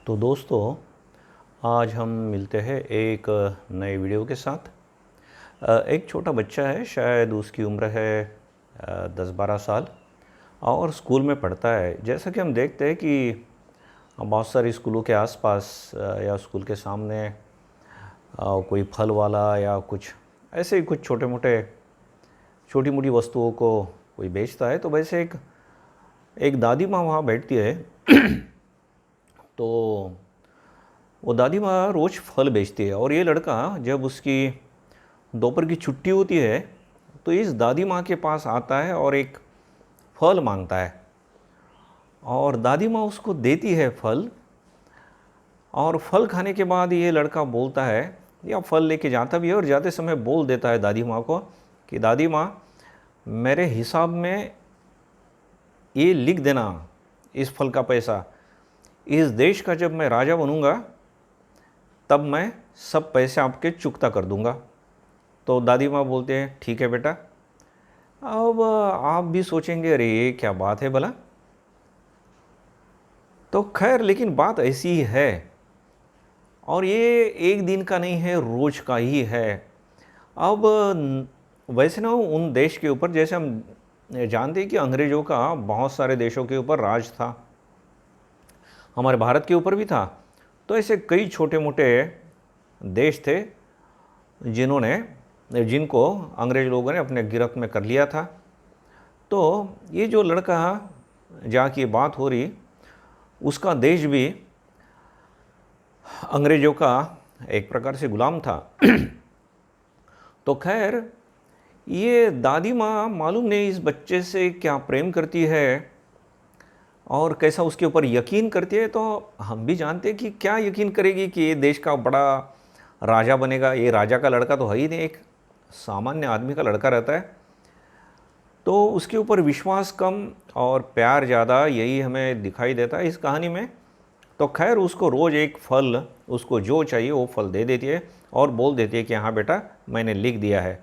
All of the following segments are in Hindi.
तो दोस्तों, आज हम मिलते हैं एक नए वीडियो के साथ। एक छोटा बच्चा है, शायद उसकी उम्र है 10-12 साल और स्कूल में पढ़ता है। जैसा कि हम देखते हैं कि बहुत सारे स्कूलों के आसपास या स्कूल के सामने कोई फल वाला या कुछ ऐसे ही कुछ छोटी मोटी वस्तुओं को कोई बेचता है। तो वैसे एक एक दादी माँ वहाँ बैठती है। तो वो दादी माँ रोज़ फल बेचती है और ये लड़का जब उसकी दोपहर की छुट्टी होती है तो इस दादी माँ के पास आता है और एक फल मांगता है और दादी माँ उसको देती है फल। और फल खाने के बाद ये लड़का बोलता है या फल लेके जाता भी है और जाते समय बोल देता है दादी माँ को कि दादी माँ, मेरे हिसाब में ये लिख देना इस फल का पैसा। इस देश का जब मैं राजा बनूंगा तब मैं सब पैसे आपके चुकता कर दूंगा। तो दादी माँ बोलते हैं ठीक है बेटा। अब आप भी सोचेंगे अरे ये क्या बात है भला। तो खैर, लेकिन बात ऐसी ही है और ये एक दिन का नहीं है, रोज का ही है। अब वैसे ना उन देश के ऊपर, जैसे हम जानते हैं कि अंग्रेज़ों का बहुत सारे देशों के ऊपर राज था, हमारे भारत के ऊपर भी था। तो ऐसे कई छोटे मोटे देश थे जिनको अंग्रेज लोगों ने अपने गिरफ्त में कर लिया था। तो ये जो लड़का जहाँ की बात हो रही, उसका देश भी अंग्रेज़ों का एक प्रकार से गुलाम था। तो खैर, ये दादी माँ मालूम नहीं इस बच्चे से क्या प्रेम करती है और कैसा उसके ऊपर यकीन करती है। तो हम भी जानते हैं कि क्या यकीन करेगी कि ये देश का बड़ा राजा बनेगा। ये राजा का लड़का तो है ही नहीं, एक सामान्य आदमी का लड़का रहता है। तो उसके ऊपर विश्वास कम और प्यार ज़्यादा, यही हमें दिखाई देता है इस कहानी में। तो खैर, उसको रोज़ एक फल, उसको जो चाहिए वो फल दे देती है और बोल देती है कि हाँ बेटा, मैंने लिख दिया है।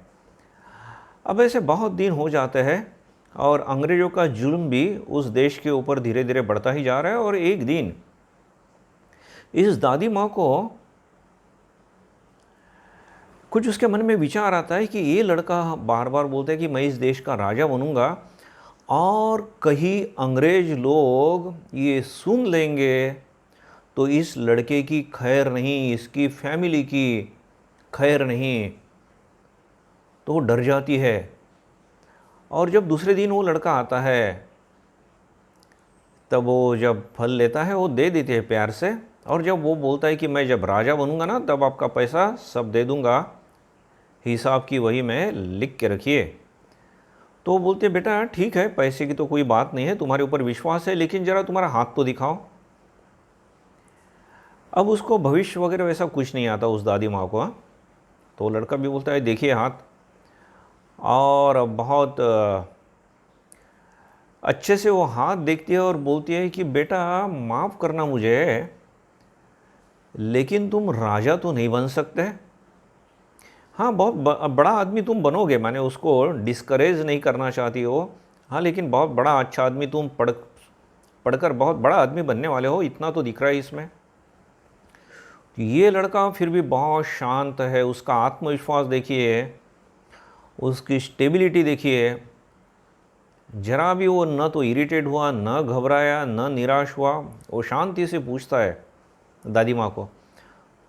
अब ऐसे बहुत दिन हो जाते हैं और अंग्रेज़ों का जुल्म भी उस देश के ऊपर धीरे धीरे बढ़ता ही जा रहा है। और एक दिन इस दादी माँ को कुछ उसके मन में विचार आता है कि ये लड़का बार बार बोलता है कि मैं इस देश का राजा बनूंगा और कहीं अंग्रेज लोग ये सुन लेंगे तो इस लड़के की खैर नहीं, इसकी फैमिली की खैर नहीं। तो वो डर जाती है। और जब दूसरे दिन वो लड़का आता है तब वो जब फल लेता है वो दे देते हैं प्यार से। और जब वो बोलता है कि मैं जब राजा बनूंगा ना तब आपका पैसा सब दे दूंगा, हिसाब की वही में लिख के रखिए। तो वो बोलते बेटा ठीक है, पैसे की तो कोई बात नहीं है, तुम्हारे ऊपर विश्वास है, लेकिन ज़रा तुम्हारा हाथ तो दिखाओ। अब उसको भविष्य वगैरह वैसा कुछ नहीं आता उस दादी माँ को। तो लड़का भी बोलता है देखिए हाथ। और बहुत अच्छे से वो हाथ देखती है और बोलती है कि बेटा माफ़ करना मुझे, लेकिन तुम राजा तो नहीं बन सकते। हाँ, बहुत बड़ा आदमी तुम बनोगे, मैंने उसको डिस्करेज नहीं करना चाहती हो। हाँ, लेकिन बहुत बड़ा अच्छा आदमी तुम पढ़कर बहुत बड़ा आदमी बनने वाले हो, इतना तो दिख रहा है इसमें। ये लड़का फिर भी बहुत शांत है, उसका आत्मविश्वास देखिए, उसकी स्टेबिलिटी देखिए। जरा भी वो न तो इरिटेट हुआ, न घबराया, न निराश हुआ। वो शांति से पूछता है दादी माँ को,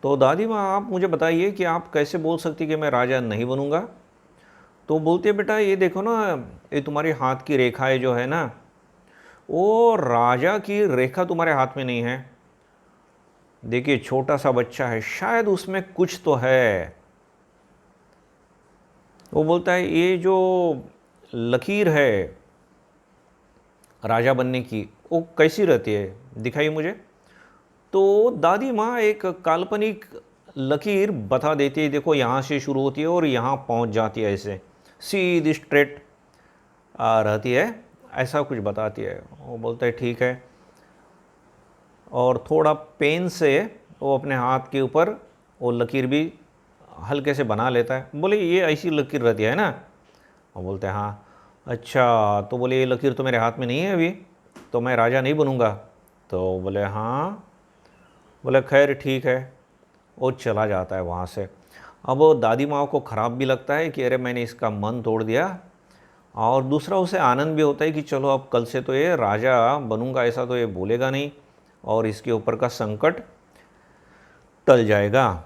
तो दादी माँ आप मुझे बताइए कि आप कैसे बोल सकती कि मैं राजा नहीं बनूंगा। तो बोलती है बेटा ये देखो ना, ये तुम्हारी हाथ की रेखाएं जो है ना, वो राजा की रेखा तुम्हारे हाथ में नहीं है। देखिए छोटा सा बच्चा है, शायद उसमें कुछ तो है। वो बोलता है ये जो लकीर है राजा बनने की, वो कैसी रहती है, दिखाइए मुझे। तो दादी माँ एक काल्पनिक लकीर बता देती है, देखो यहाँ से शुरू होती है और यहाँ पहुँच जाती है, ऐसे सीधी स्ट्रेट रहती है, ऐसा कुछ बताती है। वो बोलता है ठीक है, और थोड़ा पेन से वो अपने हाथ के ऊपर वो लकीर भी हल्के से बना लेता है। बोले ये ऐसी लकीर रहती है ना। वो बोलते हैं हाँ। अच्छा, तो बोले ये लकीर तो मेरे हाथ में नहीं है अभी, तो मैं राजा नहीं बनूंगा। तो बोले हाँ, बोले खैर ठीक है, वो चला जाता है वहाँ से। अब वो दादी माँ को ख़राब भी लगता है कि अरे मैंने इसका मन तोड़ दिया, और दूसरा उसे आनंद भी होता है कि चलो अब कल से तो ये राजा बनूंगा, ऐसा तो ये बोलेगा नहीं और इसके ऊपर का संकट टल जाएगा।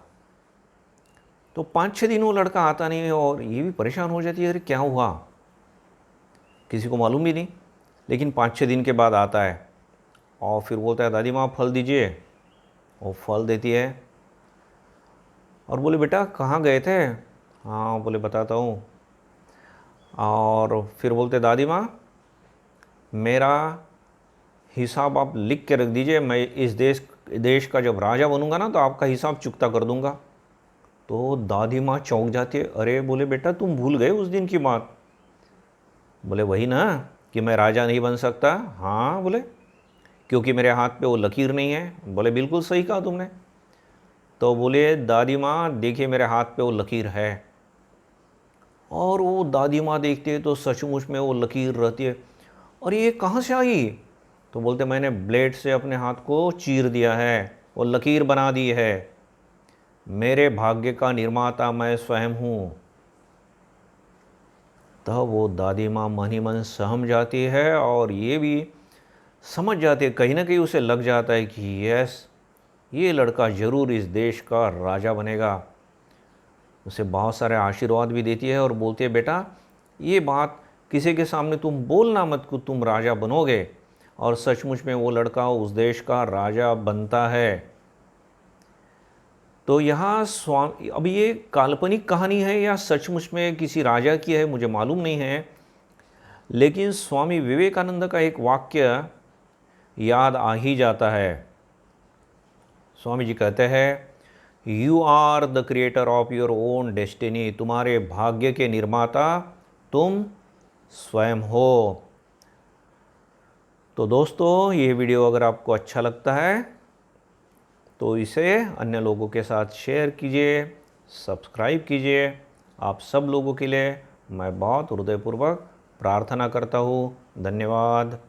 तो 5-6 दिन वो लड़का आता नहीं है और ये भी परेशान हो जाती है, अरे क्या हुआ, किसी को मालूम भी नहीं। लेकिन 5-6 दिन के बाद आता है और फिर बोलता है दादी माँ फल दीजिए। वो फल देती है और बोले बेटा कहाँ गए थे। हाँ बोले बताता हूँ। और फिर बोलते दादी माँ मेरा हिसाब आप लिख के रख दीजिए, मैं इस देश का जब राजा बनूंगा ना तो आपका हिसाब चुकता कर दूंगा। तो दादी माँ चौंक जाती है, अरे बोले बेटा तुम भूल गए उस दिन की बात। बोले वही ना कि मैं राजा नहीं बन सकता। हाँ बोले क्योंकि मेरे हाथ पे वो लकीर नहीं है। बोले बिल्कुल सही कहा तुमने। तो बोले दादी माँ देखिए मेरे हाथ पे वो लकीर है। और वो दादी माँ देखती है तो सचमुच में वो लकीर रहती है। और ये कहाँ से आई। तो बोलते मैंने ब्लेड से अपने हाथ को चीर दिया है, वो लकीर बना दी है, मेरे भाग्य का निर्माता मैं स्वयं हूँ। तब वो दादी माँ मन ही मन सहम जाती है और ये भी समझ जाती है, कहीं ना कहीं उसे लग जाता है कि यस ये लड़का ज़रूर इस देश का राजा बनेगा। उसे बहुत सारे आशीर्वाद भी देती है और बोलती है बेटा ये बात किसी के सामने तुम बोलना मत कि तुम राजा बनोगे। और सचमुच में वो लड़का उस देश का राजा बनता है। तो यहाँ स्वामी, अब ये काल्पनिक कहानी है या सचमुच में किसी राजा की है मुझे मालूम नहीं है, लेकिन स्वामी विवेकानंद का एक वाक्य याद आ ही जाता है। स्वामी जी कहते हैं you are the creator of your own destiny, तुम्हारे भाग्य के निर्माता तुम स्वयं हो। तो दोस्तों ये वीडियो अगर आपको अच्छा लगता है तो इसे अन्य लोगों के साथ शेयर कीजिए, सब्सक्राइब कीजिए। आप सब लोगों के लिए मैं बहुत हृदयपूर्वक प्रार्थना करता हूँ। धन्यवाद।